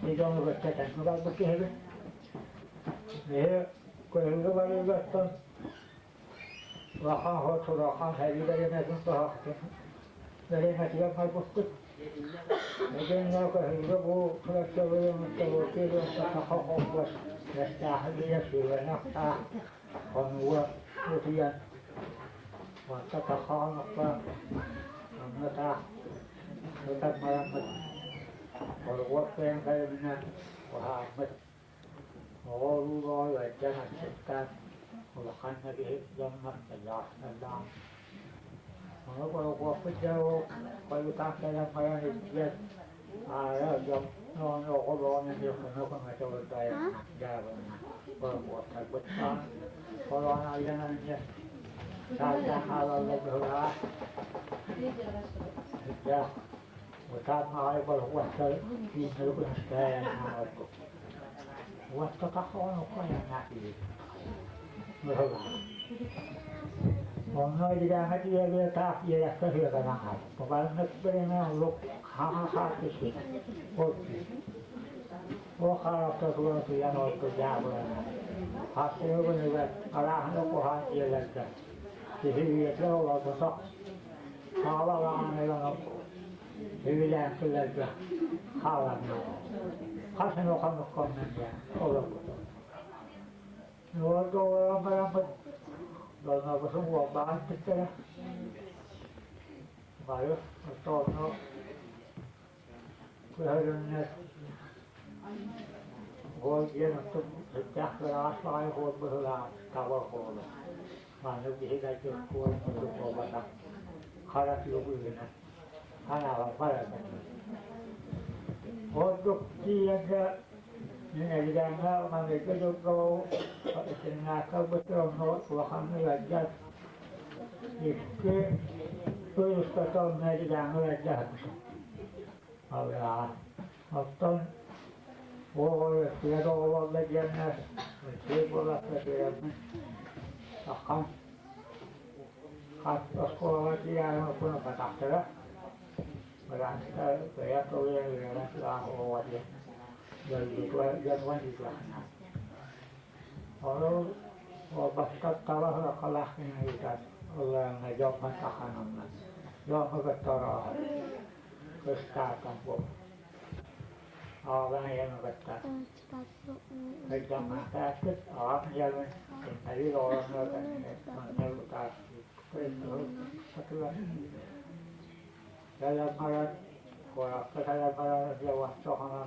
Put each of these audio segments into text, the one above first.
Idon tätä nuvalta kehvy. Ne kohdalla valioittaa. Rahan hotu rahan häviäjänä kun tahti. Välimäti ja paikuttu. Miten nämä kohdalla puu kuljettavia mutta voi kirjoittaa hahokas. Tästä häviä syvänä on vuotiaan. Vaikka tahaan ottaa. Annetaan. Jotain maailmat. Holkuostaren päivinä vahvat Oululla ja Janaksettaan Ulkannakin jommasta jahtellaan. Holkuostat joo, koivutaan käydä majanittiä. On Ouluonen, joka nokometolta ja jäävänä. Holkuostat kuttaan kolona ilman ja saadaan alalle hyvää. Ja mutta aivan vuotta viime lukuista ja alkoi. Vuotta tahoon kojan näkyy. On noin ikään vielä taas jäädä hyvänä haippa. Valmistelemään on ollut haakisi. Vuokralta tuotu ja noittu jäävänä. Haakki joku hyvä. Alahan jokuhan kieleltä. Se hyviä seurautunsa. Haavalla meillä on hyvillään kyllä haalannut. Kasen on kannut kommenia olkoon. No tuolla on paremmat. Onko sun huomaa sitten? Vai jos tuolla kyllä voi kiennottu tähkölä asfaa ja huomaa tavoikolla. Mä nyt pitäisi kuolemaan kuolata. Harat jokuinen. Kanava paremmin. Ottokki että Eddьiгээҥҥэ mameke jokko sinnaakkaupatron tuohanneläjät. Ikke tujusta tuonne Eddьiгээҥҥä. Avaa. Otton vuorolle tiedololle jännä. Sivullasta tiedämme. Takan. Kattoskolla tiedämme kun patahtella. Ranska pojat oli vielä lahoa ja vanhituahna. On vasta talvella kalahtina itä ollaan jopa tahanamma. Jopa toraa. Kostaakan puolella. Aavan jälmä vettä. Nyt on päässyt aavan jälmä. Sitten ei ole noita, että on neuvotaan. Tällä kohdassa tällä jauhattohana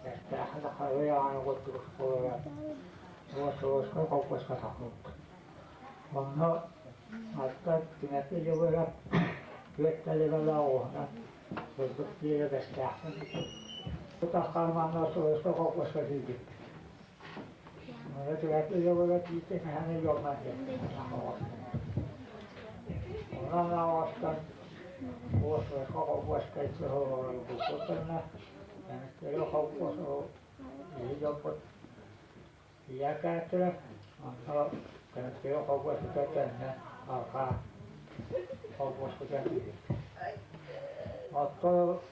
tästä haluaa koulutuspuolella vuosi koulutusta tahutta. On no että jo vielä työttelevällä ohda. Se on tiedästä. Takalmaan noista koulutusta silti. No työttelevällä jo vielä kiitos hänen jomaisen. On avastaan. Vuosi koko vuosi kaikki on ollut kotona. Ja nyt ei ole haukkos ollut. Ei joku jääkäyttölä. On nyt ei ole haukkos tänne alkaa haukkos tänne.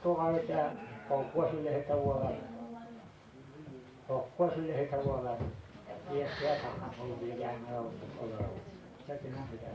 Tuolla että haukkosille heitä vuodella. Haukkosille heitä vuodella. Tiesi ja tahan ollut Eddьiгээҥҥä ollut. Säkin on pitää.